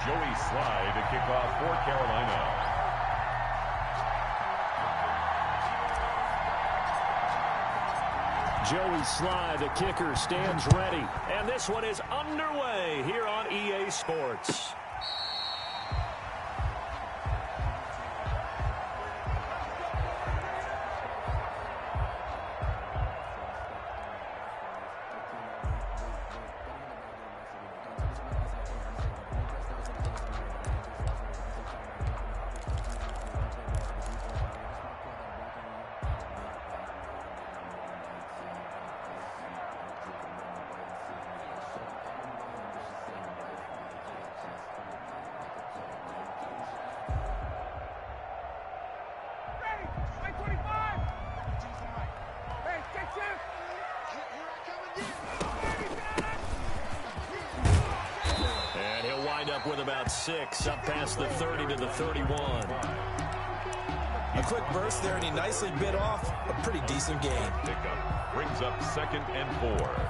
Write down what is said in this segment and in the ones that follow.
Joey Slye to kick off for Carolina. Joey Slye, the kicker, stands ready. And this one is underway here on EA Sports. With about 6 up past the 30 to the 31. A quick burst there, and he nicely bit off a pretty decent gain. Pickup brings up 2nd and 4.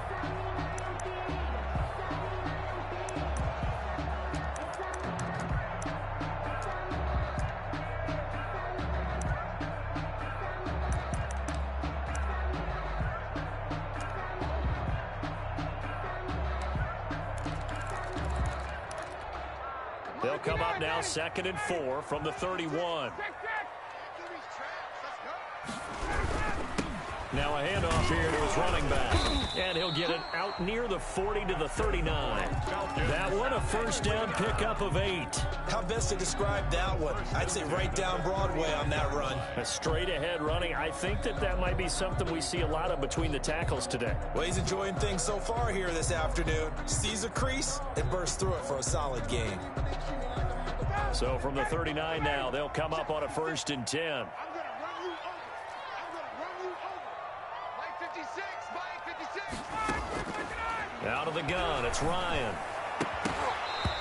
They'll come up now 2nd and 4 from the 31. Now a handoff here to his running back. And he'll get it out near the 40 to the 39. That one a first down pickup of 8. How best to describe that one? I'd say right down Broadway on that run. A straight ahead running. I think that might be something we see a lot of between the tackles today. Well, he's enjoying things so far here this afternoon. Sees a crease and bursts through it for a solid gain. So from the 39 now, they'll come up on a 1st and 10. Out of the gun, it's Ryan.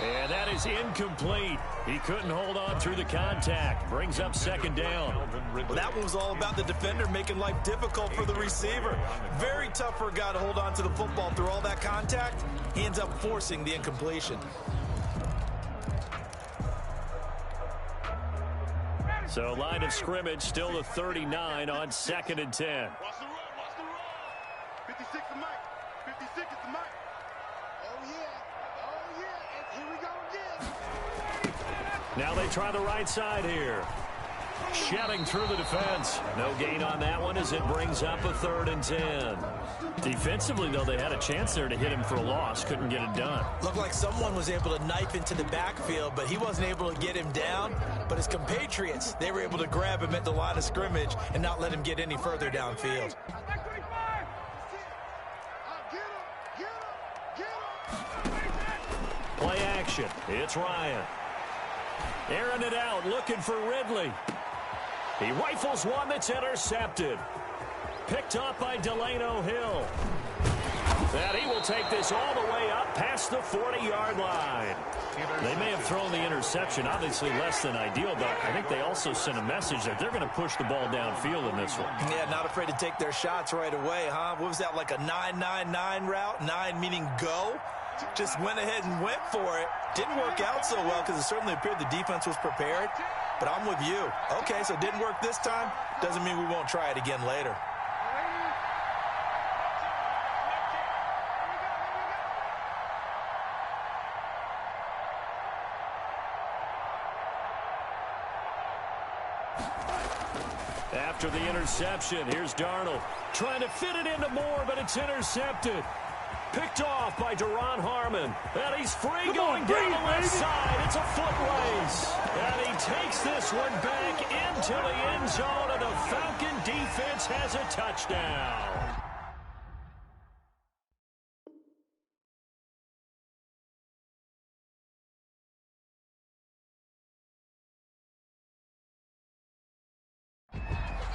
And that is incomplete. He couldn't hold on through the contact. Brings up 2nd down. Well, that one was all about the defender making life difficult for the receiver. Very tough for a guy to hold on to the football through all that contact. He ends up forcing the incompletion. So line of scrimmage still the 39 on 2nd and 10. Watch the run, watch the run. 56 is Mike. 56 is the Mike. Oh, yeah. And here we go again. Now they try the right side here. Shedding through the defense. No gain on that one as it brings up a 3rd and 10. Defensively, though, they had a chance there to hit him for a loss. Couldn't get it done. Looked like someone was able to knife into the backfield, but he wasn't able to get him down. But his compatriots, they were able to grab him at the line of scrimmage and not let him get any further downfield. Play action. It's Ryan. Airing it out, looking for Ridley. He rifles one that's intercepted. Picked up by Delano Hill. And he will take this all the way up past the 40-yard line. They may have thrown the interception, obviously less than ideal, but I think they also sent a message that they're going to push the ball downfield in this one. Yeah, not afraid to take their shots right away, huh? What was that, like a 9-9-9 route? 9 meaning go? Just went ahead and went for it. Didn't work out so well because it certainly appeared the defense was prepared. But I'm with you. Okay, so it didn't work this time. Doesn't mean we won't try it again later. After the interception, here's Darnold. Trying to fit it into Moore, but it's intercepted. Picked off by Deron Harmon. And he's free going down the left side. It's a foot race. And he takes this one back into the end zone, and the Falcon defense has a touchdown.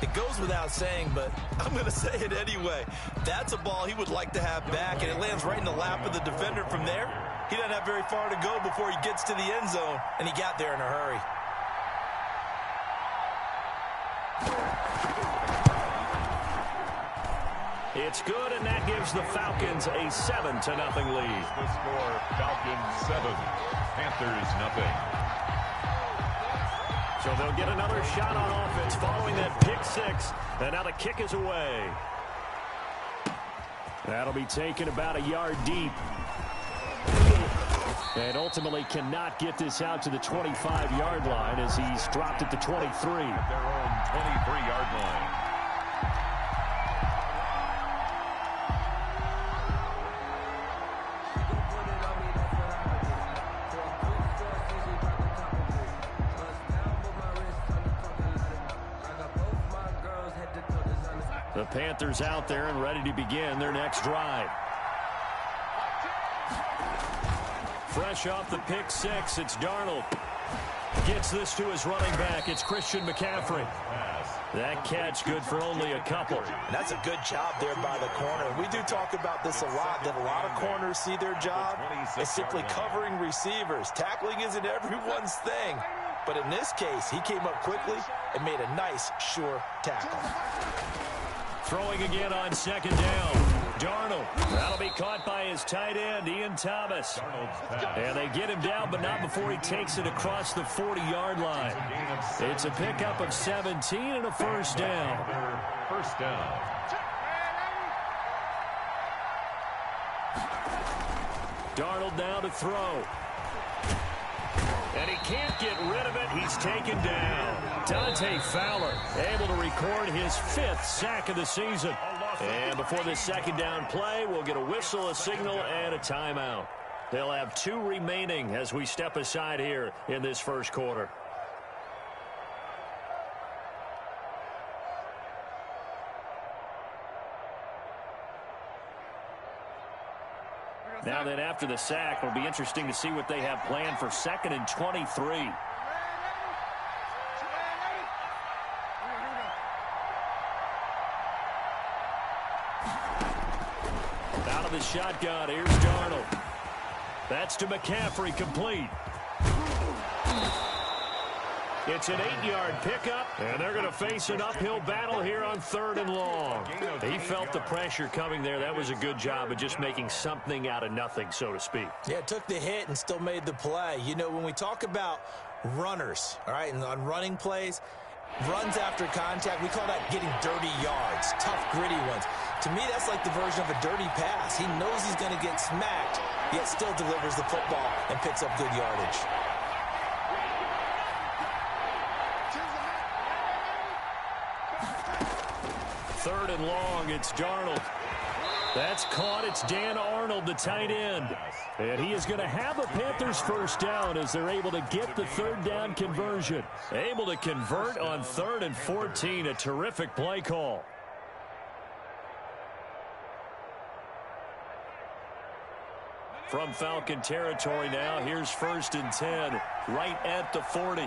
It goes without saying, but I'm going to say it anyway. That's a ball he would like to have back, and it lands right in the lap of the defender from there. He doesn't have very far to go before he gets to the end zone, and he got there in a hurry. It's good, and that gives the Falcons a 7-0 lead. The score, Falcons 7, Panthers 0. So they'll get another shot on offense following that pick six. And now the kick is away. That'll be taken about a yard deep. And ultimately cannot get this out to the 25-yard line as he's dropped at the 23. At their own 23-yard line. The Panthers out there and ready to begin their next drive. Fresh off the pick six, it's Darnold. Gets this to his running back. It's Christian McCaffrey. That catch good for only a couple. And that's a good job there by the corner. We do talk about this a lot, that a lot of corners see their job as simply covering receivers. Tackling isn't everyone's thing. But in this case, he came up quickly and made a nice, sure tackle. Throwing again on second down. Darnold. That'll be caught by his tight end, Ian Thomas. And they get him down, but not before he takes it across the 40-yard line. It's a pickup of 17 and a first down. First down. Darnold now to throw. And he can't get rid of it. He's taken down. Dante Fowler able to record his 5th sack of the season. And before this second down play, we'll get a whistle, a signal, and a timeout. They'll have 2 remaining as we step aside here in this first quarter. Now then, after the sack, it'll be interesting to see what they have planned for 2nd and 23. Out of the shotgun, here's Darnold. That's to McCaffrey, complete. It's an 8-yard pickup, and they're going to face an uphill battle here on 3rd and long. He felt the pressure coming there. That was a good job of just making something out of nothing, so to speak. Yeah, took the hit and still made the play. You know, when we talk about runners, all right, and on running plays, runs after contact, we call that getting dirty yards, tough, gritty ones. To me, that's like the version of a dirty pass. He knows he's going to get smacked, yet still delivers the football and picks up good yardage. Third and long, it's Darnold. That's caught. It's Dan Arnold, the tight end. And he is going to have a Panthers first down as they're able to get the 3rd down conversion. Able to convert on 3rd and 14. A terrific play call. From Falcon territory now, here's 1st and 10, right at the 40.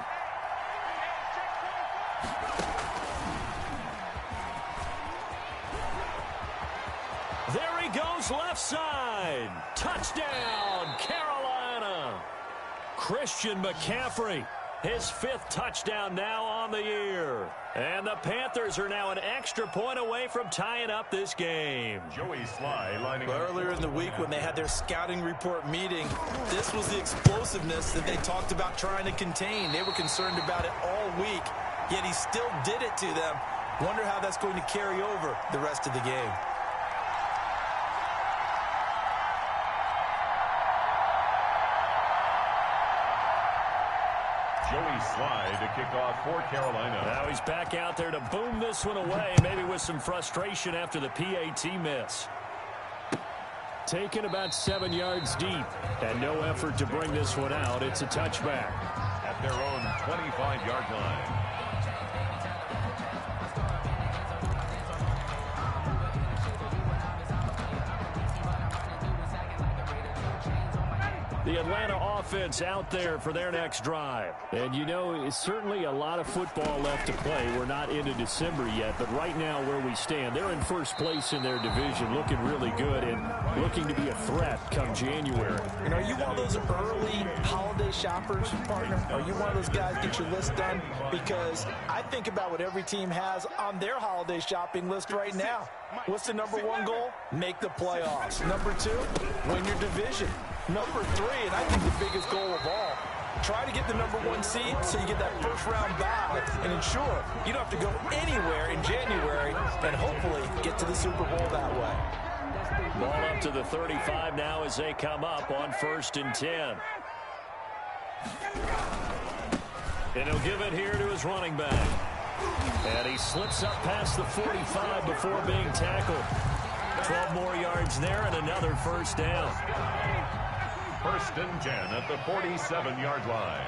There he goes, left side. Touchdown, Carolina. Christian McCaffrey, his 5th touchdown now on the year. And the Panthers are now an extra point away from tying up this game. Joey Sly lining up. Earlier in the week when they had their scouting report meeting, this was the explosiveness that they talked about trying to contain. They were concerned about it all week, yet he still did it to them. Wonder how that's going to carry over the rest of the game. Joey Sly to kick off for Carolina. Now he's back out there to boom this one away, maybe with some frustration after the PAT miss. Taken about 7 yards deep, and no effort to bring this one out. It's a touchback. At their own 25-yard line. The Atlanta offense out there for their next drive. And, you know, it's certainly a lot of football left to play. We're not into December yet, but right now where we stand, they're in first place in their division, looking really good and looking to be a threat come January. And are you one of those early holiday shoppers, partner? Are you one of those guys get your list done? Because I think about what every team has on their holiday shopping list right now. What's the number one goal? Make the playoffs. Number two, win your division. Number three, and I think the biggest goal of all, try to get the number one seed so you get that first round bye and ensure you don't have to go anywhere in January and hopefully get to the Super Bowl that way. Ball up to the 35 now as they come up on 1st and 10. And he'll give it here to his running back. And he slips up past the 45 before being tackled. 12 more yards there and another first down. 1st and 10 at the 47-yard line.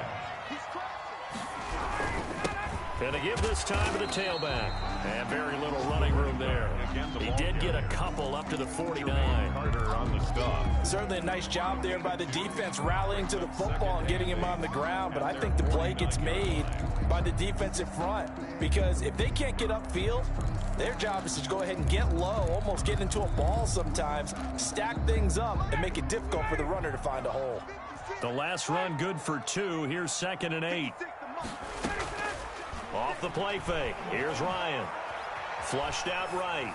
And to give this time to the tailback. And very little running room there. He did get a couple up to the 49. Carter on the stop. Certainly a nice job there by the defense rallying to the football and getting him on the ground. But I think the play gets made by the defensive front. Because if they can't get upfield, their job is to go ahead and get low, almost get into a ball sometimes, stack things up, and make it difficult for the runner to find a hole. The last run good for 2. Here's 2nd and 8. Off the play fake. Here's Ryan. Flushed out right.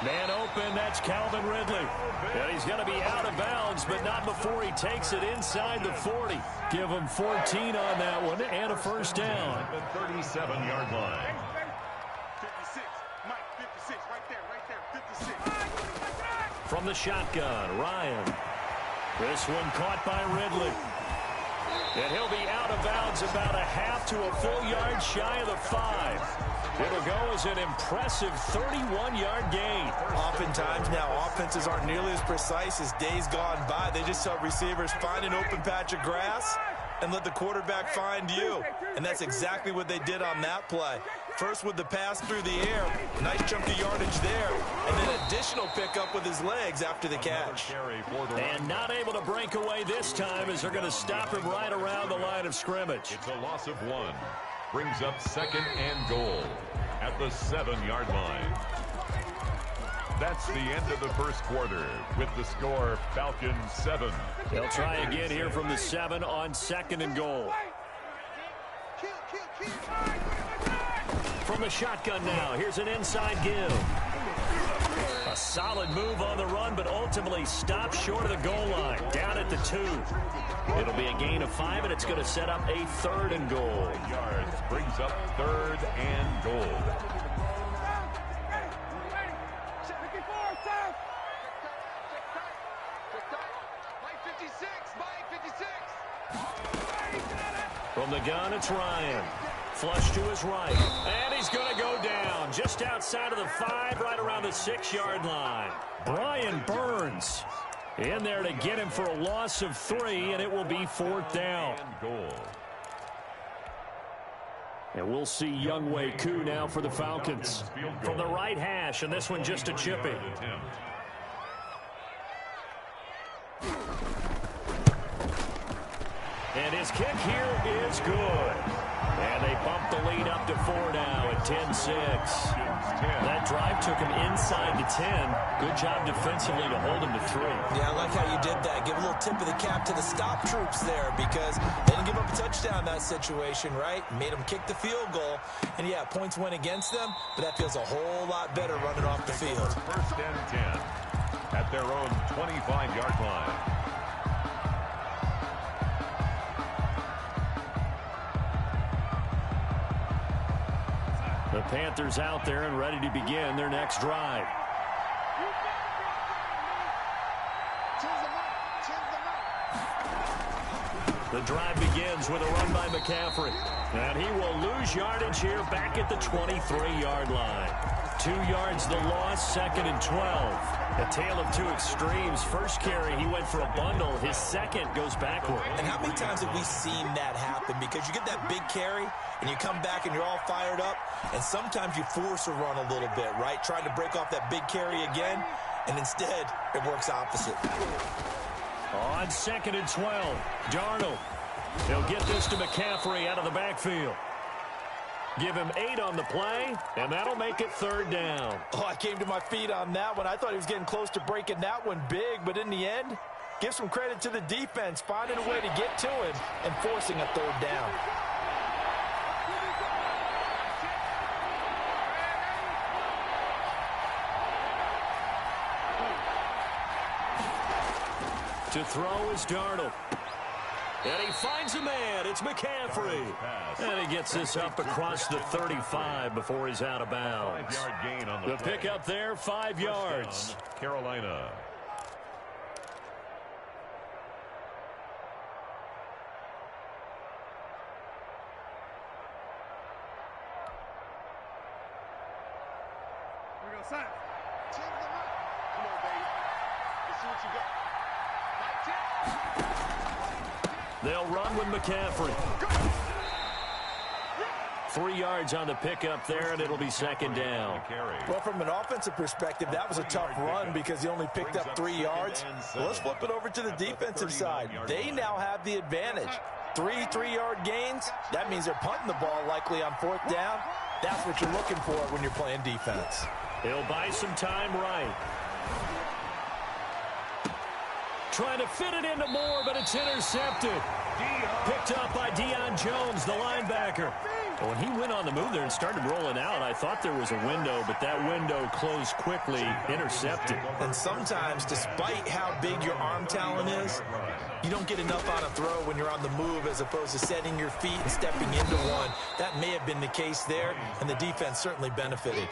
Man open. That's Calvin Ridley. And he's going to be out of bounds, but not before he takes it inside the 40. Give him 14 on that one and a first down. At the 37-yard line. 56. Mike, 56. Right there. 56. From the shotgun, Ryan. This one caught by Ridley. And he'll be out of bounds about a half to a full yard shy of the 5. It'll go as an impressive 31-yard gain. Oftentimes now offenses aren't nearly as precise as days gone by. They just tell receivers, find an open patch of grass and let the quarterback find you. And that's exactly what they did on that play. First with the pass through the air, nice chunk of yardage there, and then additional pickup with his legs after the catch. And not able to break away this time as they're going to stop him right around the line of scrimmage. It's a loss of 1. Brings up 2nd and goal at the 7-yard line. That's the end of the first quarter with the score Falcons 7. They'll try again here from the 7 on 2nd and goal. From the shotgun now, here's an inside give. A solid move on the run, but ultimately stopped short of the goal line, down at the 2. It'll be a gain of 5, and it's going to set up a 3rd and goal. Yards brings up 3rd and goal. From the gun, it's Ryan. Flush to his right. And he's going to go down just outside of the 5, right around the 6-yard line. Brian Burns in there to get him for a loss of 3, and it will be 4th down. And we'll see Younghoe Koo now for the Falcons. From the right hash, and this one just a chippy. And his kick here is good. And they bump the lead up to 4 now at 10-6. That drive took him inside the 10. Good job defensively to hold him to 3. Yeah, I like how you did that. Give a little tip of the cap to the stop troops there because they didn't give up a touchdown in that situation, right? Made them kick the field goal. And, yeah, points went against them, but that feels a whole lot better running off the field. 1st and 10 at their own 25-yard line. The Panthers out there and ready to begin their next drive. The drive begins with a run by McCaffrey. And he will lose yardage here back at the 23-yard line. 2 yards the loss, 2nd and 12. A tale of 2 extremes. First carry, he went for a bundle. His second goes backward. And how many times have we seen that happen? Because you get that big carry, and you come back and you're all fired up, and sometimes you force a run a little bit, right? Trying to break off that big carry again, and instead, it works opposite. On 2nd and 12, Darnold. He'll get this to McCaffrey out of the backfield. Give him 8 on the play, and that'll make it 3rd down. Oh, I came to my feet on that one. I thought he was getting close to breaking that one big, but in the end, give some credit to the defense, finding a way to get to him and forcing a 3rd down. To throw is Darnold. And he finds a man. It's McCaffrey. And he gets this up across the 35 before he's out of bounds. 5-yard gain on The pick up there, 5 yards. Carolina. Here we go, son. Take them up. Come on, baby. Let's see what you got. They'll run with McCaffrey. 3 yards on the pickup there, and it'll be 2nd down. Well, from an offensive perspective, that was a tough run because he only picked up 3 yards. Well, let's flip it over to the defensive side. They now have the advantage. 3 3-yard gains. That means they're punting the ball likely on 4th down. That's what you're looking for when you're playing defense. He'll buy some time right. Trying to fit it into Moore, but it's intercepted. Picked up by Deion Jones, the linebacker. When he went on the move there and started rolling out, I thought there was a window, but that window closed quickly, intercepted. And sometimes, despite how big your arm talent is, you don't get enough on a throw when you're on the move as opposed to setting your feet and stepping into one. That may have been the case there, and the defense certainly benefited.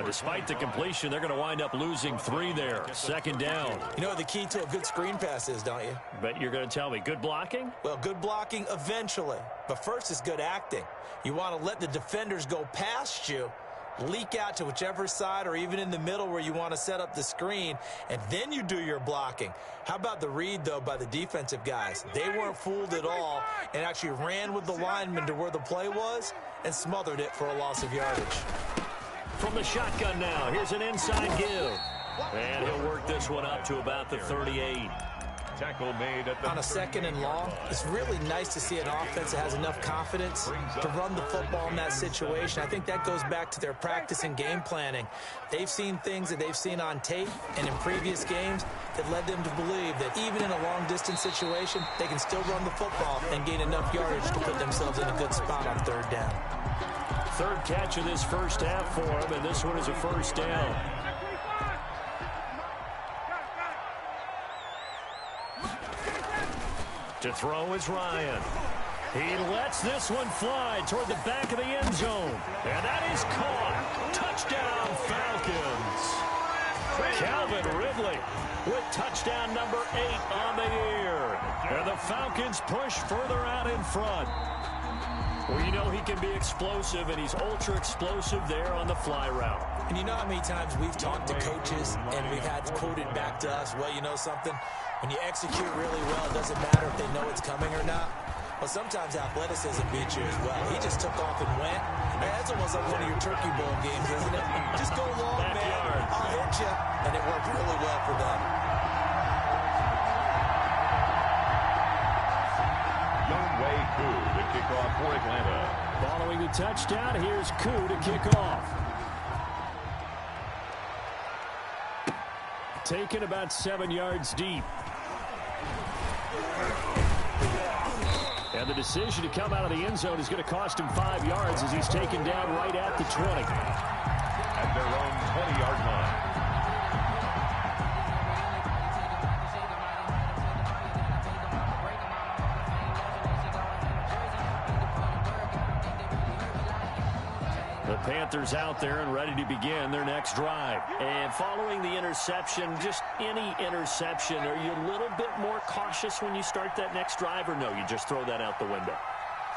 Despite the completion, they're going to wind up losing 3 there. 2nd down. You know what the key to a good screen pass is, don't you? Bet you're going to tell me. Good blocking? Well, good blocking eventually. But first is good acting. You want to let the defenders go past you, leak out to whichever side or even in the middle where you want to set up the screen, and then you do your blocking. How about the read, though, by the defensive guys? They weren't fooled at all and actually ran with the lineman to where the play was and smothered it for a loss of yardage. From the shotgun now, here's an inside give. And he'll work this one up to about the 38. Tackle made at the on a 2nd and long. It's really nice to see an offense that has enough confidence to run the football in that situation. I think that goes back to their practice and game planning. They've seen things that they've seen on tape and in previous games that led them to believe that even in a long-distance situation, they can still run the football and gain enough yardage to put themselves in a good spot on 3rd down. 3rd catch of this first half for him, and this one is a 1st down. To throw is Ryan. He lets this one fly toward the back of the end zone. And that is caught. Touchdown, Falcons. Calvin Ridley with touchdown number 8 on the year. And the Falcons push further out in front. Well, you know he can be explosive, and he's ultra-explosive there on the fly route. And you know how many times we've talked to coaches and we've had quoted back to us, well, you know something? When you execute really well, it doesn't matter if they know it's coming or not. Well, sometimes athleticism beats you as well. He just took off and went. That's almost like one of your Turkey Bowl games, isn't it? Just go long, man. I'll hit you. And it worked really well for them. Younghoe Koo to kick off for Atlanta. Following the touchdown, here's Koo to kick off. Taken about 7 yards deep. And the decision to come out of the end zone is going to cost him 5 yards as he's taken down right at the 20. At their own 20-yard line. The Panthers out there and ready to begin their next drive. And following the interception, just any interception, are you a little bit more cautious when you start that next drive, or no, you just throw that out the window?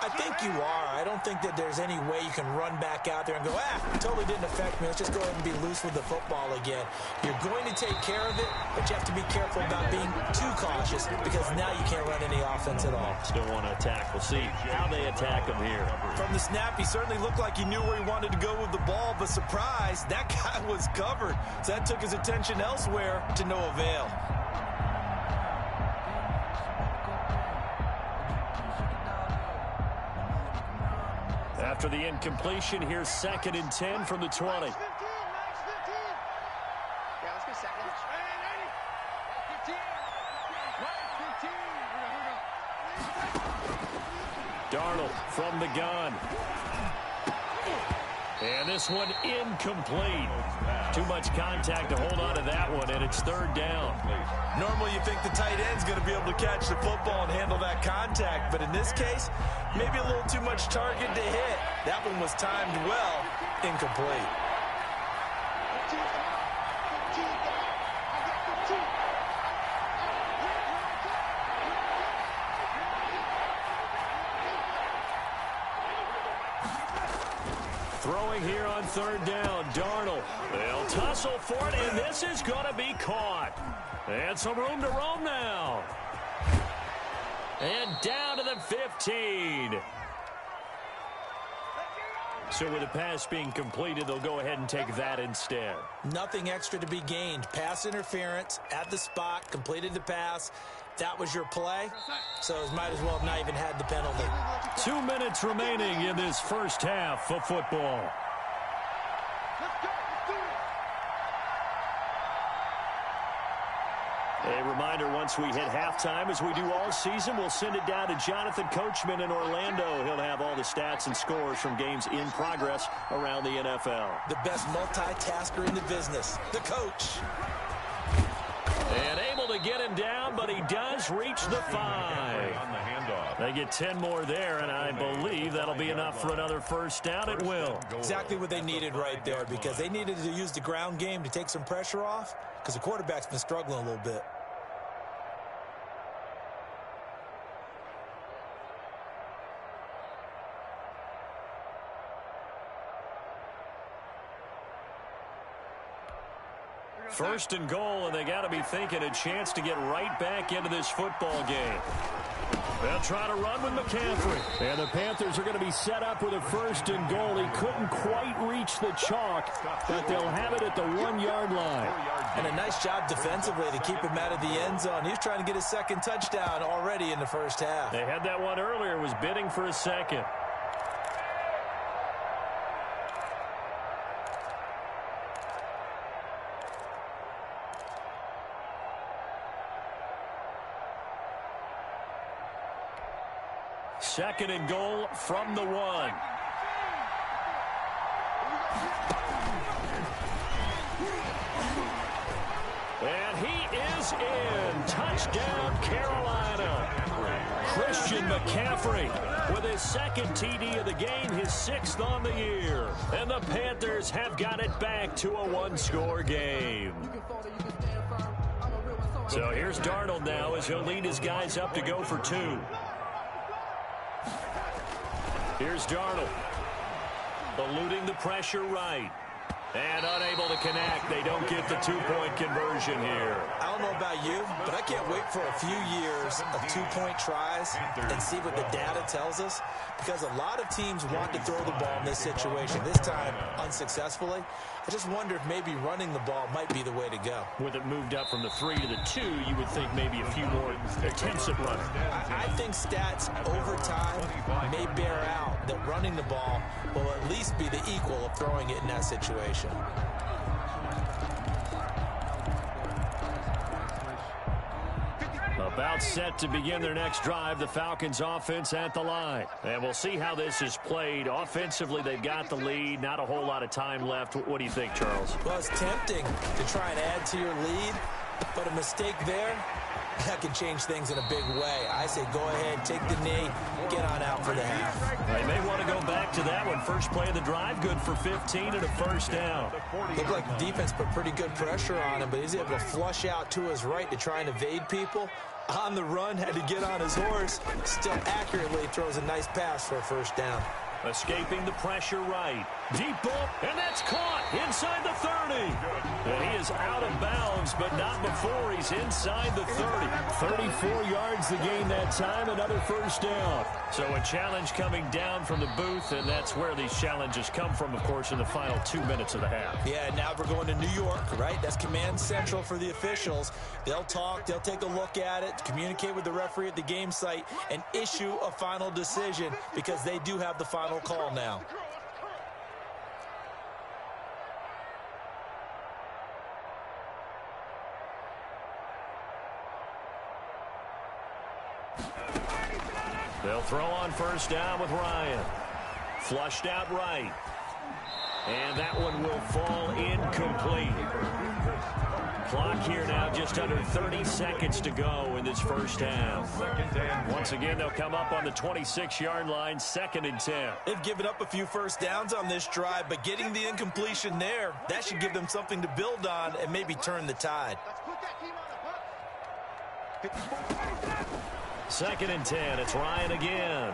I think you are. I don't think that there's any way you can run back out there and go, totally didn't affect me. Let's just go ahead and be loose with the football again. You're going to take care of it, but you have to be careful about being too cautious because now you can't run any offense at all. Still want to attack. We'll see how they attack him here. From the snap, he certainly looked like he knew where he wanted to go with the ball, but surprise, that guy was covered. So that took his attention elsewhere to no avail. After the incompletion, here's 2nd and 10 from the 20. Darnold from the gun. And this one incomplete. Too much contact to hold on to that one, and it's 3rd down. Normally you think the tight end's going to be able to catch the football and handle that contact, but in this case, maybe a little too much target to hit. That one was timed well, incomplete. Throwing here on 3rd down, Darnold. They'll tussle for it, and this is going to be caught. And some room to roam now. And down to the 15. So with the pass being completed, they'll go ahead and take that instead. Nothing extra to be gained. Pass interference at the spot, completed the pass. That was your play, so it might as well have not even had the penalty. 2 minutes remaining in this first half of football. A reminder, once we hit halftime, as we do all season, we'll send it down to Jonathan Coachman in Orlando. He'll have all the stats and scores from games in progress around the NFL. The best multitasker in the business, the coach. And able to get him down, but he does reach the 5. On the handoff. They get 10 more there, and I believe that'll be enough for another first down. It will. Exactly what they needed right there, because they needed to use the ground game to take some pressure off, because the quarterback's been struggling a little bit. First and goal, and they got to be thinking a chance to get right back into this football game. They'll try to run with McCaffrey. And the Panthers are going to be set up with a 1st and goal. He couldn't quite reach the chalk, but they'll have it at the 1-yard line. And a nice job defensively to keep him out of the end zone. He's trying to get his 2nd touchdown already in the first half. They had that one earlier, was bidding for a 2nd. Second and goal from the 1. And he is in. Touchdown, Carolina. Christian McCaffrey with his 2nd TD of the game, his 6th on the year. And the Panthers have got it back to a 1-score game. So here's Darnold now as he'll lead his guys up to go for 2. Here's Darnold, eluding the pressure right, and unable to connect. They don't get the 2-point conversion here. I don't know about you, but I can't wait for a few years of 2-point tries and see what the data tells us, because a lot of teams want to throw the ball in this situation, this time unsuccessfully. I just wonder if maybe running the ball might be the way to go. With it moved up from the 3 to the 2, you would think maybe a few more attempts at running. I think stats over time may bear out that running the ball will at least be the equal of throwing it in that situation. About set to begin their next drive, the Falcons offense at the line. And we'll see how this is played. Offensively, they've got the lead. Not a whole lot of time left. What do you think, Charles? Well, it's tempting to try and add to your lead, but a mistake there, that can change things in a big way. I say go ahead, take the knee, get on out for the half. They may want to go back to that one. First play of the drive, good for 15 and a first down. Looked like the defense put pretty good pressure on him, but he's able to flush out to his right to try and evade people. On the run, had to get on his horse. Still accurately throws a nice pass for a first down. Escaping the pressure right. Deep ball, and that's caught inside the 30. And he is out of bounds, but not before he's inside the 30. 34 yards the gain that time, another first down. So a challenge coming down from the booth, and that's where these challenges come from, of course, in the final 2 minutes of the half. Yeah, now we're going to New York, right? That's command central for the officials. They'll talk, they'll take a look at it, communicate with the referee at the game site, and issue a final decision because they do have the final final call now. They'll throw on first down with Ryan. Flushed out right. And that one will fall incomplete. Clock here now just under 30 seconds to go in this first half. Once again, they'll come up on the 26-yard line, 2nd and 10. They've given up a few first downs on this drive, but getting the incompletion there, that should give them something to build on and maybe turn the tide. 2nd and 10. It's Ryan again.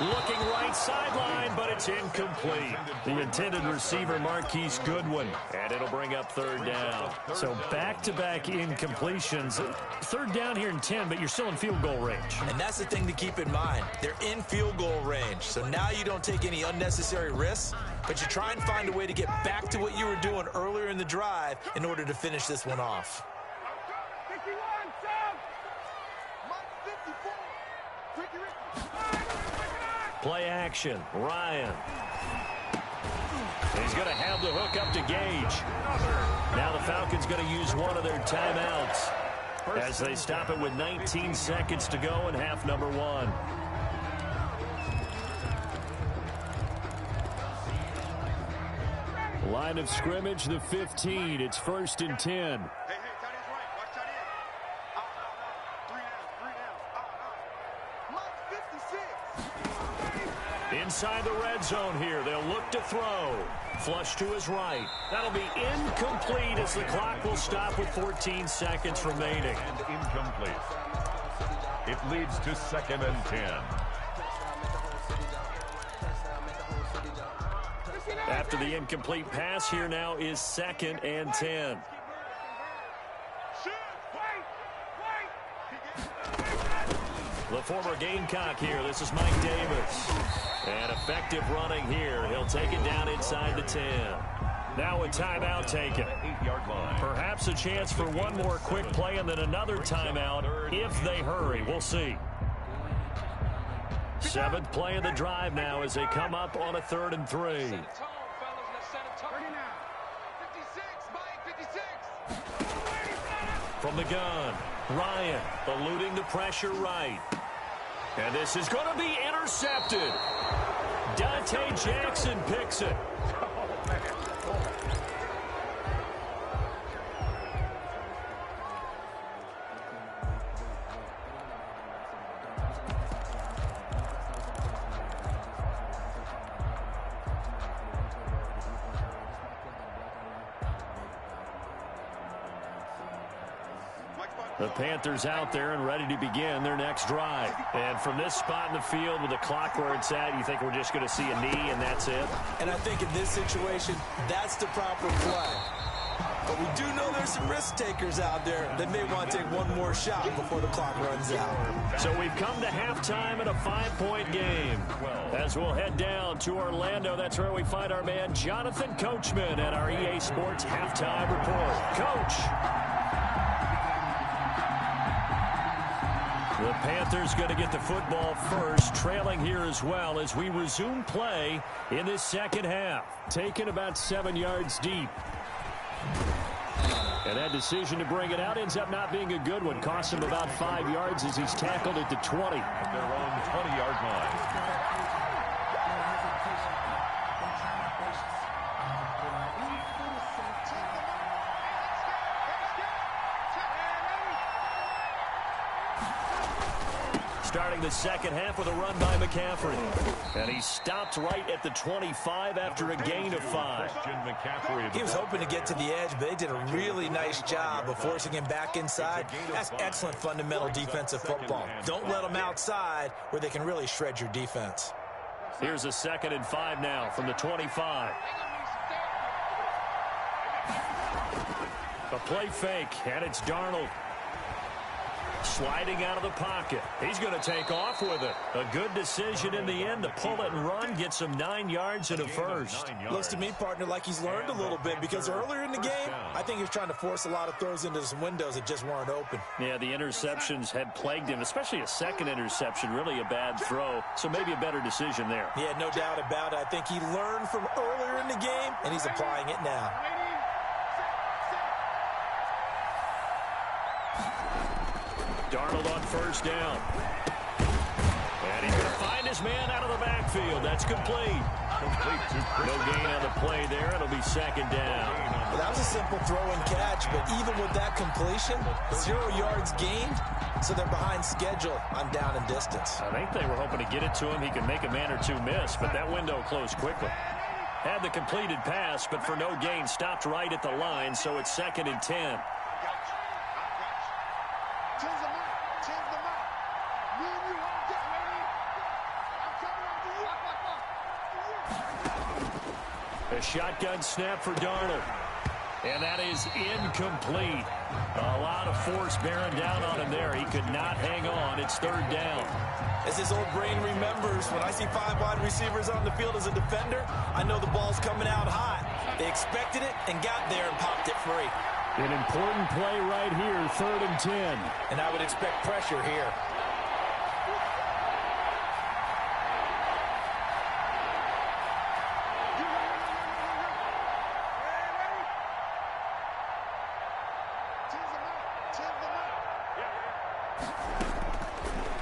Looking right sideline, but it's incomplete. The intended receiver, Marquise Goodwin. And it'll bring up 3rd down. So back-to-back incompletions. 3rd down here in 10, but you're still in field goal range. And that's the thing to keep in mind. They're in field goal range. So now you don't take any unnecessary risks, but you try and find a way to get back to what you were doing earlier in the drive in order to finish this one off. Play action. Ryan. He's going to have the hook up to Gage. Now the Falcons going to use one of their timeouts as they stop it with 19 seconds to go in half number 1. Line of scrimmage, the 15. It's 1st and 10. Inside the red zone here. They'll look to throw. Flush to his right. That'll be incomplete as the clock will stop with 14 seconds remaining. And incomplete. It leads to 2nd and 10. After the incomplete pass, here now is 2nd and 10. The former Gamecock here. This is Mike Davis. And effective running here. He'll take it down inside the 10. Now a timeout taken. 8-yard line. Perhaps a chance for one more quick play and then another timeout if they hurry. We'll see. 7th play of the drive now as they come up on a 3rd and 3. From the gun, Ryan eluding the pressure right. And this is going to be intercepted. Dante Jackson picks it. The Panthers out there and ready to begin their next drive. And from this spot in the field with the clock where it's at, you think we're just going to see a knee and that's it? And I think in this situation, that's the proper play. But we do know there's some risk takers out there that may want to take one more shot before the clock runs out. So we've come to halftime in a 5-point game. As we'll head down to Orlando, that's where we find our man Jonathan Coachman at our EA Sports Halftime Report. Coach. The Panthers going to get the football first, trailing here as well as we resume play in this second half. Taken about 7 yards deep. And that decision to bring it out ends up not being a good one. Costs him about 5 yards as he's tackled at the 20. At their own 20-yard line. Starting the second half with a run by McCaffrey. And he stopped right at the 25 after a gain of 5. He was hoping to get to the edge, but they did a really nice job of forcing him back inside. That's excellent fundamental defensive football. Don't let them outside where they can really shred your defense. Here's a 2nd and 5 now from the 25. A play fake, and it's Darnold. Sliding out of the pocket. He's going to take off with it. A good decision in the end to pull it and run. Get some 9 yards and a first. Looks to me, partner, like he's learned a little bit because earlier in the game, I think he was trying to force a lot of throws into some windows that just weren't open. Yeah, the interceptions had plagued him, especially a second interception. Really a bad throw, so maybe a better decision there. Yeah, no doubt about it. I think he learned from earlier in the game, and he's applying it now. Darnold on first down. And he's going to find his man out of the backfield. That's complete. No gain on the play there. It'll be second down. Well, that was a simple throw and catch, but even with that completion, 0 yards gained, so they're behind schedule on down and distance. I think they were hoping to get it to him. He could make a man or two miss, but that window closed quickly. Had the completed pass, but for no gain, stopped right at the line, so it's 2nd and 10. A shotgun snap for Darnold. And that is incomplete. A lot of force bearing down on him there. He could not hang on. It's 3rd down. As his old brain remembers, when I see 5 wide receivers on the field as a defender, I know the ball's coming out hot. They expected it and got there and popped it free. An important play right here, 3rd and 10. And I would expect pressure here.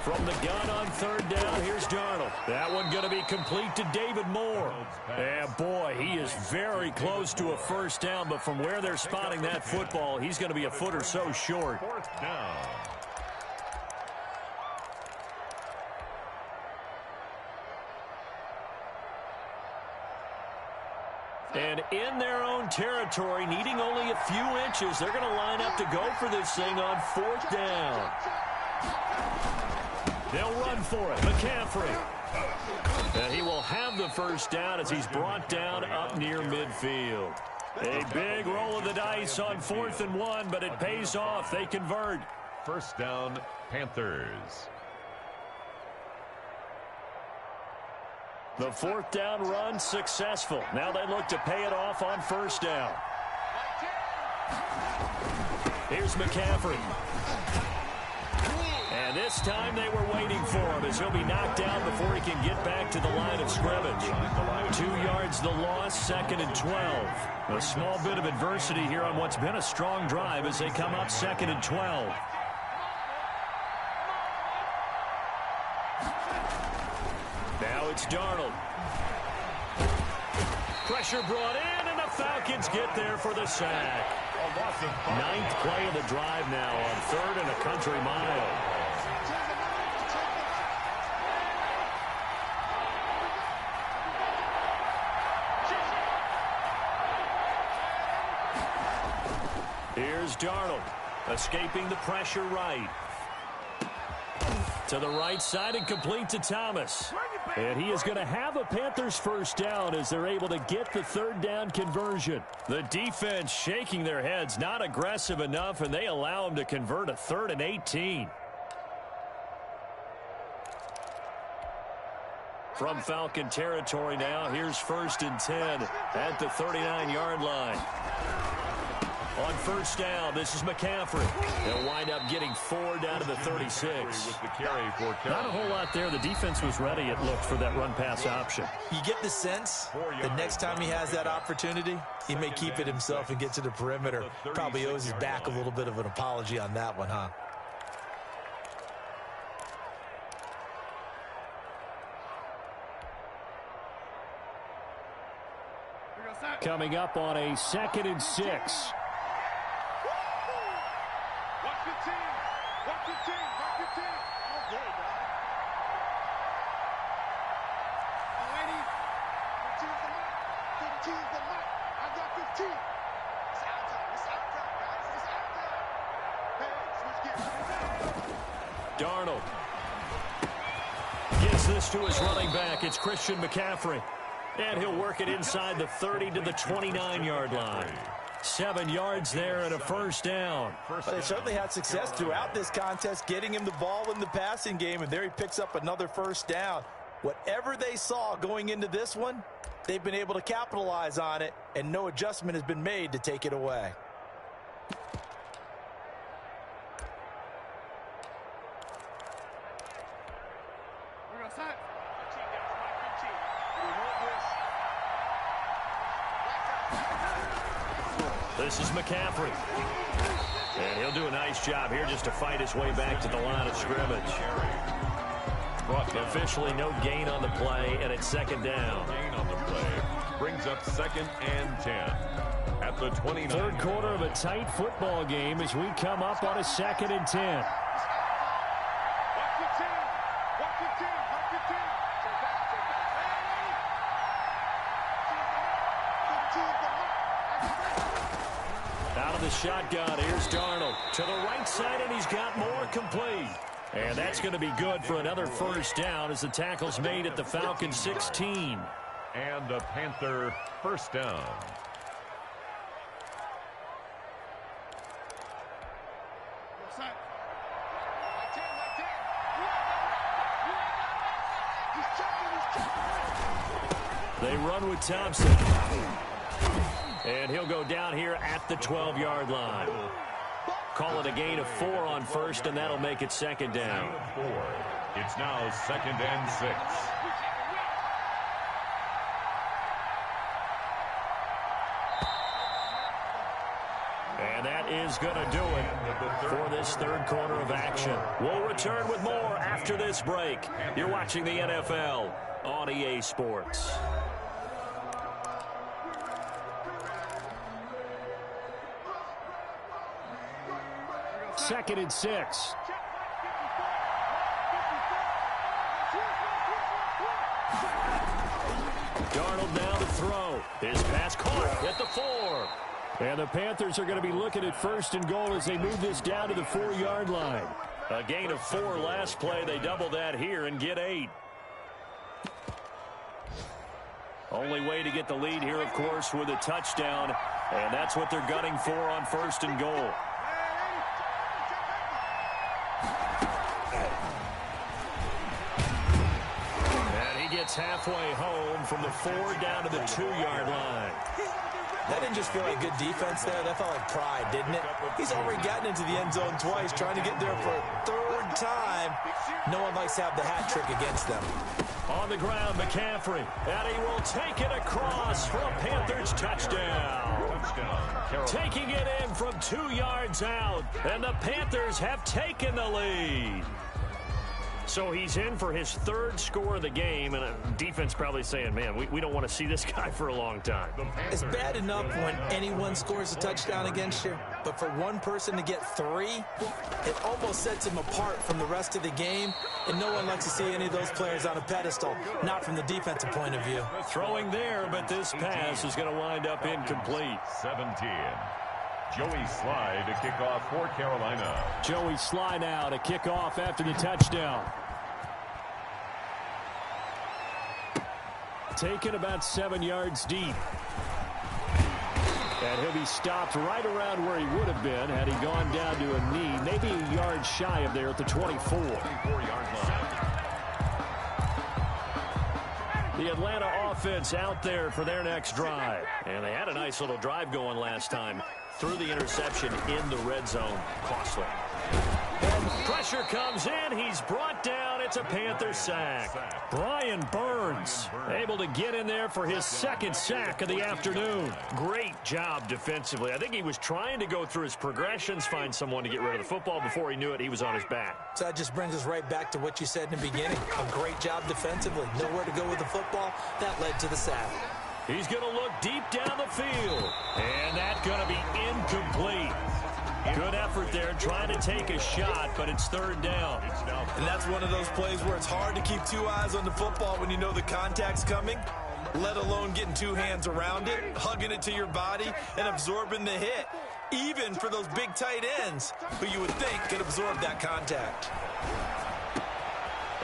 From the gun on 3rd down, here's Darnold. That one going to be complete to David Moore. And boy, he is very close to a first down, but from where they're spotting that football, he's going to be a foot or so short. 4th down. And in their own territory, needing only a few inches, they're going to line up to go for this thing on 4th down. They'll run for it. McCaffrey. And he will have the first down as he's brought down up near midfield. A big roll of the dice on 4th and 1, but it pays off. They convert. 1st down, Panthers. The 4th down run successful. Now they look to pay it off on 1st down. Here's McCaffrey. And this time they were waiting for him as he'll be knocked down before he can get back to the line of scrimmage. 2 yards the loss, 2nd and 12. A small bit of adversity here on what's been a strong drive as they come up 2nd and 12. Now it's Darnold. Pressure brought in, and the Falcons get there for the sack. 9th play of the drive now on 3rd and a country mile. Here's Darnold, escaping the pressure right. To the right side and complete to Thomas. And he is going to have a Panthers first down as they're able to get the 3rd down conversion. The defense shaking their heads, not aggressive enough, and they allow him to convert a 3rd and 18. From Falcon territory now, here's 1st and 10 at the 39-yard line. On 1st down, this is McCaffrey. They'll wind up getting 4 down to the 36. With the carry for Not a whole lot there. The defense was ready, it looked, for that run-pass option. You get the sense that next time he has that opportunity, he may keep it himself and get to the perimeter. Probably owes his back a little bit of an apology on that one, huh? Coming up on a 2nd and 6. Darnold gets this to his running back. It's Christian McCaffrey. And he'll work it inside the 30 to the 29-yard line. 7 yards there and a first down. Well, they certainly had success throughout this contest, getting him the ball in the passing game, and there he picks up another first down. Whatever they saw going into this one, they've been able to capitalize on it, and no adjustment has been made to take it away. This is McCaffrey. And he'll do a nice job here just to fight his way back to the line of scrimmage. Officially no gain on the play, and it's second down. Gain on the play brings up 2nd and 10 at the 29. Third quarter of a tight football game as we come up on a 2nd and 10. Out of the shotgun, here's Darnold. To the right side, and he's got more complete. And that's going to be good for another first down as the tackle's made at the Falcons 16. And a Panther first down. They run with Thompson. And he'll go down here at the 12-yard line. Call it a gain of 4 on first, and that'll make it second down. It's now 2nd and 6. And that is going to do it for this third quarter of action. We'll return with more after this break. You're watching the NFL on EA Sports. Second and 6. Darnold now to throw. His pass caught at the 4. And the Panthers are going to be looking at 1st and goal as they move this down to the 4-yard line. A gain of 4 last play. They double that here and get 8. Only way to get the lead here, of course, with a touchdown. And that's what they're gunning for on 1st and goal. Halfway home from the 4 down to the 2-yard line. That didn't just feel like good defense there. That felt like pride, didn't it? He's already gotten into the end zone twice, trying to get there for a 3rd time. No one likes to have the hat trick against them. On the ground, McCaffrey. And he will take it across for a Panthers touchdown. Taking it in from 2 yards out. And the Panthers have taken the lead. So he's in for his 3rd score of the game, and defense probably saying, man, we don't want to see this guy for a long time. It's bad enough when anyone scores a touchdown against you, but for one person to get 3, it almost sets him apart from the rest of the game, and no one likes to see any of those players on a pedestal, not from the defensive point of view. Throwing there, but this pass is going to wind up incomplete. 17. Joey Sly to kick off for Carolina. Joey Sly now to kick off after the touchdown. Taken about 7 yards deep. And he'll be stopped right around where he would have been had he gone down to a knee, maybe a yard shy of there at the 24. 24-yard line. The Atlanta offense out there for their next drive. And they had a nice little drive going last time. Through the interception in the red zone. Costly. Pressure comes in. He's brought down. It's a Panther sack. Brian Burns able to get in there for his 2nd sack of the afternoon. Great job defensively. I think he was trying to go through his progressions, find someone to get rid of the football. Before he knew it, he was on his back. So that just brings us right back to what you said in the beginning. A great job defensively. Nowhere to go with the football. That led to the sack. He's going to look deep down the field. And that's going to be incomplete. Good effort there, trying to take a shot, but it's 3rd down. And that's one of those plays where it's hard to keep 2 eyes on the football when you know the contact's coming, let alone getting 2 hands around it, hugging it to your body, and absorbing the hit. Even for those big tight ends who you would think could absorb that contact.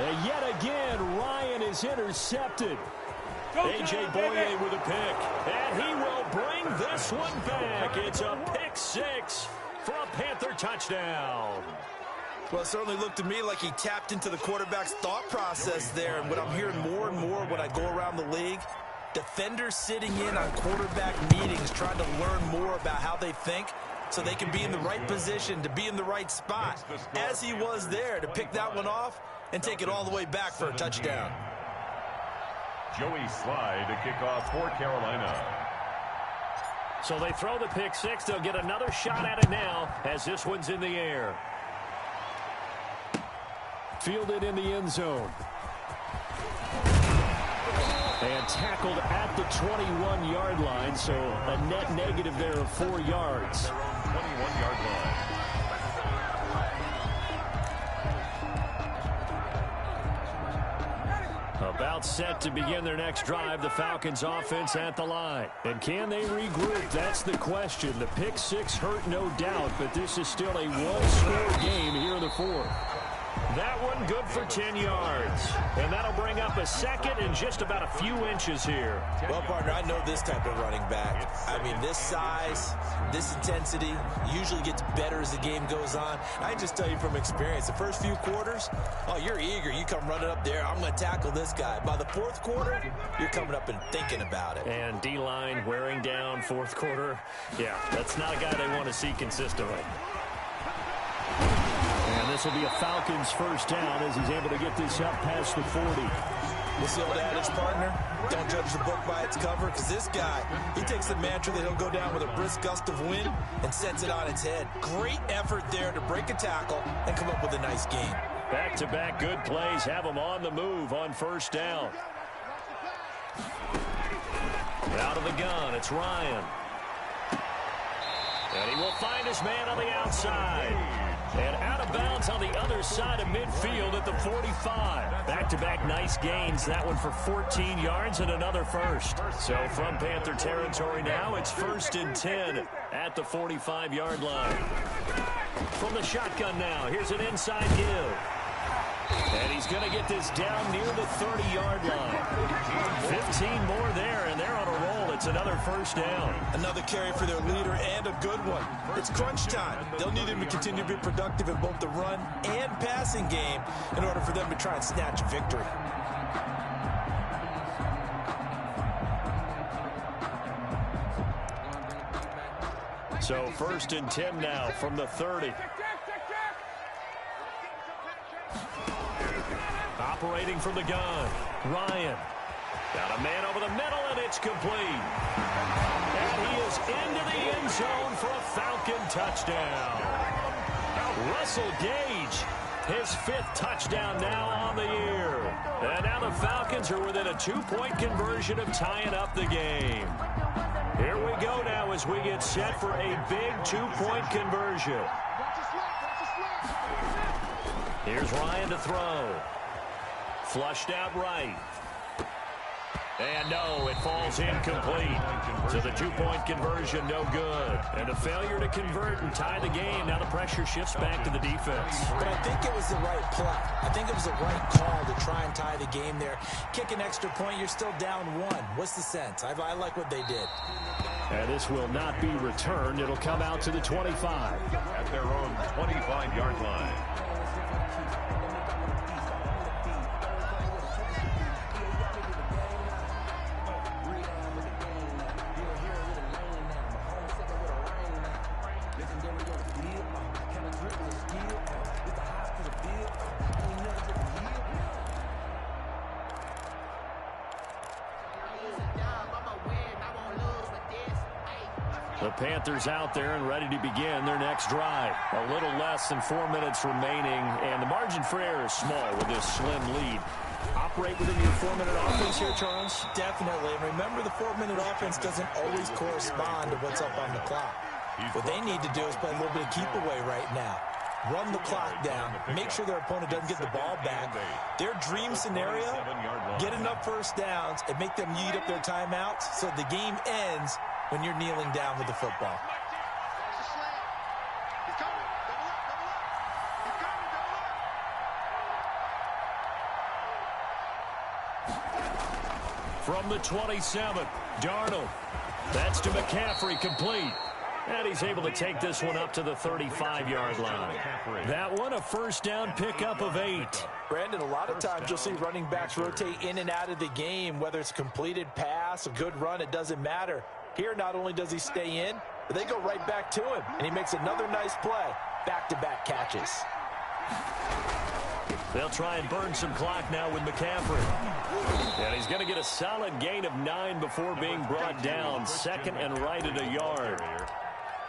And yet again, Ryan is intercepted. A.J. Boye with a pick. And he will bring this one back. It's a pick six for a Panther touchdown. Well, it certainly looked to me like he tapped into the quarterback's thought process there. And what I'm hearing more and more when I go around the league, defenders sitting in on quarterback meetings trying to learn more about how they think so they can be in the right position to be in the right spot, as he was there to pick that one off and take it all the way back for a touchdown. Joey Slye to kick off for Carolina. So they throw the pick six. They'll get another shot at it now as this one's in the air. Fielded in the end zone. And tackled at the 21-yard line, so a net negative there of 4 yards. Their own 21-yard line. About set to begin their next drive, the Falcons offense at the line. And can they regroup? That's the question. The pick six hurt, no doubt, but this is still a one-score game here in the fourth. That one good for 10 yards. And that'll bring up a second and just about a few inches here. Well, partner, I know this type of running back. I mean, this size, this intensity usually gets better as the game goes on. I can just tell you from experience, the first few quarters, oh, you're eager. You come running up there, I'm going to tackle this guy. By the fourth quarter, you're coming up and thinking about it. And D-line wearing down fourth quarter. Yeah, that's not a guy they want to see consistently. And this will be a Falcons first down as he's able to get this up past the 40. What's the old adage, partner? Don't judge the book by its cover, because this guy, he takes the mantra that he'll go down with a brisk gust of wind and sets it on its head. Great effort there to break a tackle and come up with a nice gain. Back-to-back good plays have him on the move on first down. Out of the gun, it's Ryan. And he will find his man on the outside. And out of bounds on the other side of midfield at the 45. Back-to-back nice gains. That one for 14 yards and another first. So from Panther territory now, it's 1st and 10 at the 45-yard line. From the shotgun now, here's an inside give. And he's going to get this down near the 30-yard line. 15 more there, and they're on a roll. It's another first down. Another carry for their leader, and a good one. It's crunch time. They'll need him to continue to be productive in both the run and passing game in order for them to try and snatch a victory. So 1st and 10 now from the 30. Operating from the gun, Ryan. Got a man over the middle, and it's complete. And he is into the end zone for a Falcon touchdown. Russell Gage, his 5th touchdown now on the year. And now the Falcons are within a 2-point conversion of tying up the game. Here we go now as we get set for a big 2-point conversion. Here's Ryan to throw. Flushed out right. And no, it falls incomplete. So the 2-point conversion, no good. And a failure to convert and tie the game. Now the pressure shifts back to the defense. But I think it was the right play. I think it was the right call to try and tie the game there. Kick an extra point, you're still down 1. What's the sense? I like what they did. And this will not be returned. It'll come out to the 25. At their own 25-yard line. The Panthers out there and ready to begin their next drive. A little less than 4 minutes remaining, and the margin for error is small with this slim lead. Operate within your 4-minute offense here, Charles? Definitely. And remember, the 4-minute offense doesn't always correspond to what's up on the clock. What they need to do is play a little bit of keep away right now. Run the clock down. Make sure their opponent doesn't get the ball back. Their dream scenario, get enough first downs and make them eat up their timeouts so the game ends when you're kneeling down with the football. From the 27, Darnold. That's to McCaffrey, complete. And he's able to take this one up to the 35-yard line. That one, a first down pickup of 8. Brandon, a lot of times you'll see running backs rotate in and out of the game, whether it's a completed pass, a good run, it doesn't matter. Here, not only does he stay in, but they go right back to him, and he makes another nice play. Back-to-back catches. They'll try and burn some clock now with McCaffrey. And he's going to get a solid gain of 9 before being brought down. Second and right at a yard.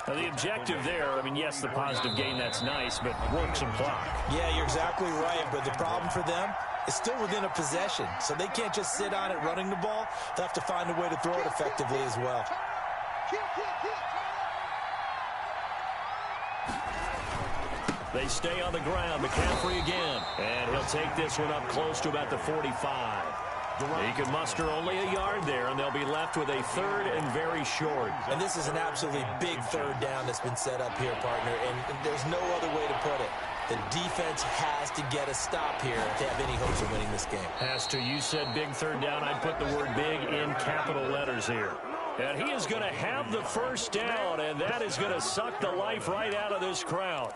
Now, the objective there, I mean, yes, the positive gain, that's nice, but work some clock. Yeah, you're exactly right, but the problem for them is still within a possession, so they can't just sit on it running the ball. They'll have to find a way to throw it effectively as well. They stay on the ground. McCaffrey again. And he'll take this one up close to about the 45. He can muster only a yard there, and they'll be left with a third and very short. And this is an absolutely big third down that's been set up here, partner, and there's no other way to put it. The defense has to get a stop here if they have any hopes of winning this game. Has to. You said big third down. I'd put the word big in capital letters here. And he is going to have the first down, and that is going to suck the life right out of this crowd.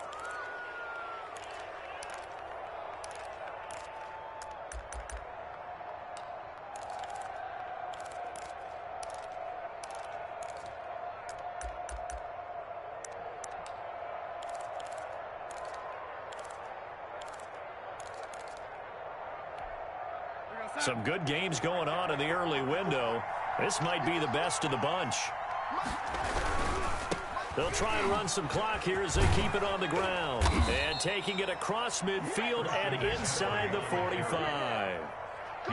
Some good games going on in the early window. This might be the best of the bunch. They'll try and run some clock here as they keep it on the ground. And taking it across midfield and inside the 45.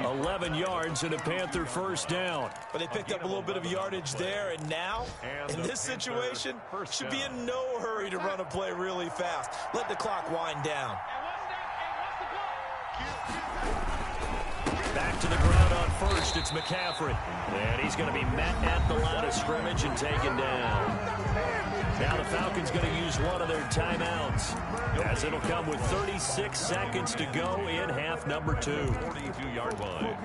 11 yards and a Panther first down. But they picked up a little bit of yardage there, and now, in this situation, should be in no hurry to run a play really fast. Let the clock wind down. Back to the ground on first, it's McCaffrey. And he's going to be met at the line of scrimmage and taken down. Now the Falcons going to use one of their timeouts, as it'll come with 36 seconds to go in half number 2. 42-yard line.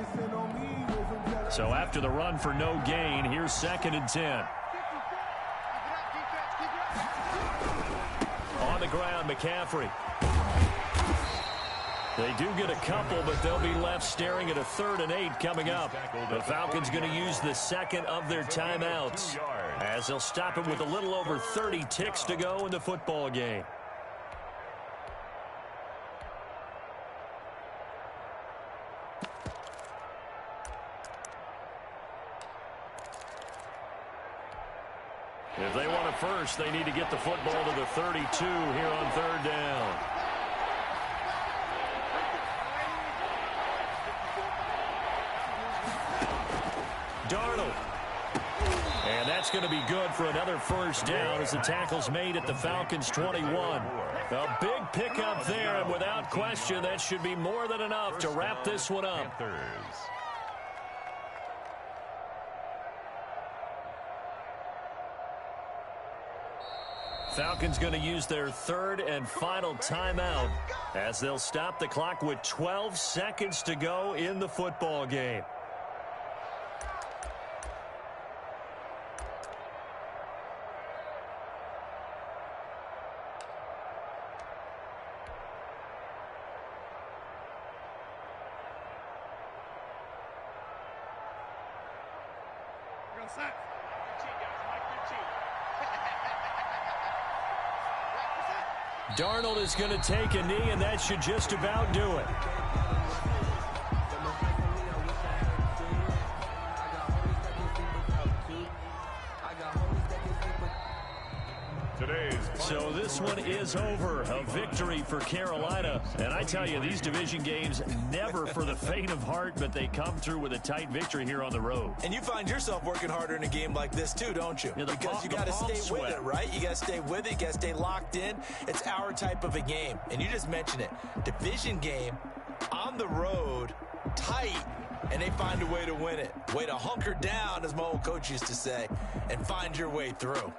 So after the run for no gain, here's 2nd and 10. On the ground, McCaffrey. They do get a couple, but they'll be left staring at a 3rd and 8 coming up. The Falcons going to use the second of their timeouts, as they'll stop it with a little over 30 ticks to go in the football game. If they want it first, they need to get the football to the 32 here on 3rd down. Darnold. And that's going to be good for another first down as the tackle's made at the Falcons' 21. A big pickup there, and without question, that should be more than enough to wrap this one up. Falcons going to use their 3rd and final timeout, as they'll stop the clock with 12 seconds to go in the football game. Darnold is going to take a knee, and that should just about do it. So this one is over. A victory for Carolina. And I tell you, these division games never for the faint of heart, but they come through with a tight victory here on the road. And you find yourself working harder in a game like this too, don't you? Yeah, because you got to stay with it, right? You got to stay with it. You got to stay locked in. It's our type of a game. And you just mentioned it. Division game, on the road, tight, and they find a way to win it. Way to hunker down, as my old coach used to say, and find your way through.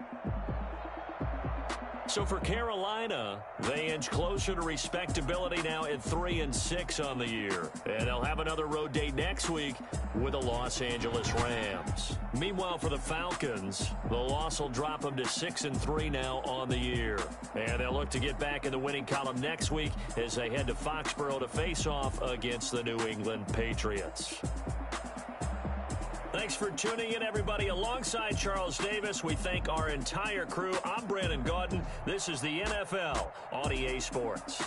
So for Carolina, they inch closer to respectability now at 3-6 on the year. And they'll have another road date next week with the Los Angeles Rams. Meanwhile, for the Falcons, the loss will drop them to 6-3 now on the year. And they'll look to get back in the winning column next week as they head to Foxborough to face off against the New England Patriots. Thanks for tuning in, everybody. Alongside Charles Davis, we thank our entire crew. I'm Brandon Gaudin. This is the NFL on EA Sports.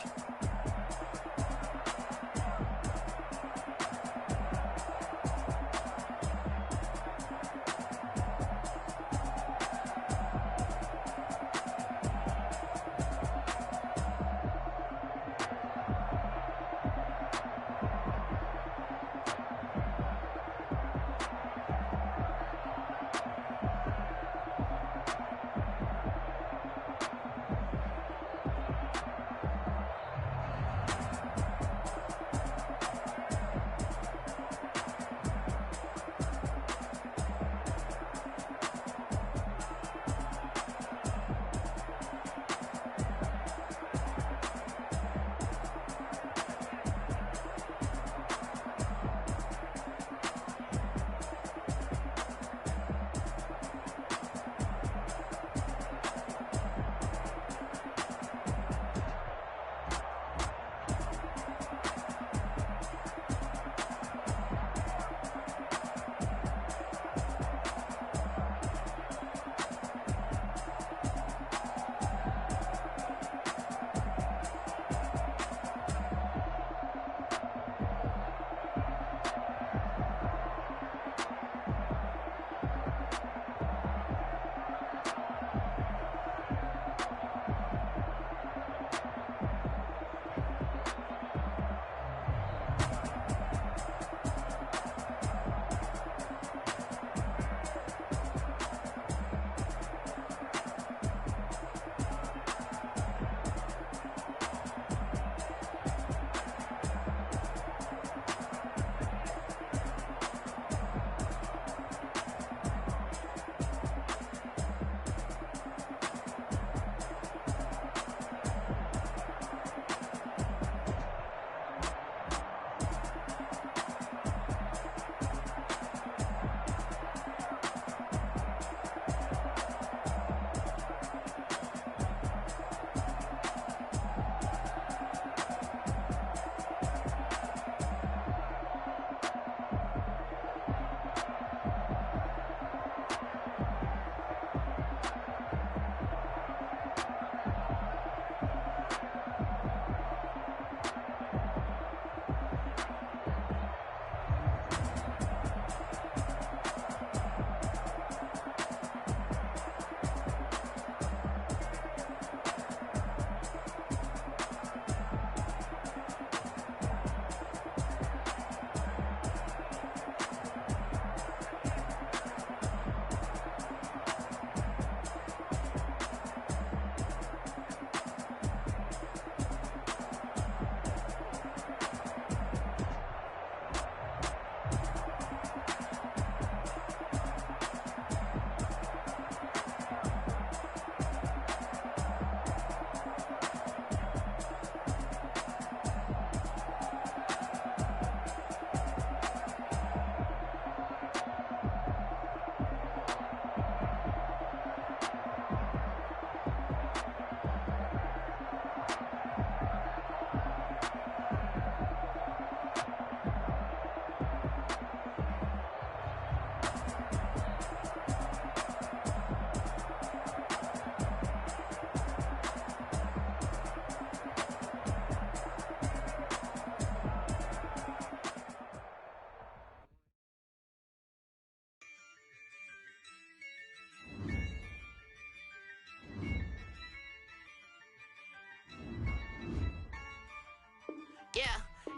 Yeah,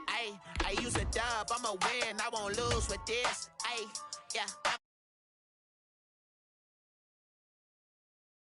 I use a dub, I'ma win, I won't lose with this. Yeah,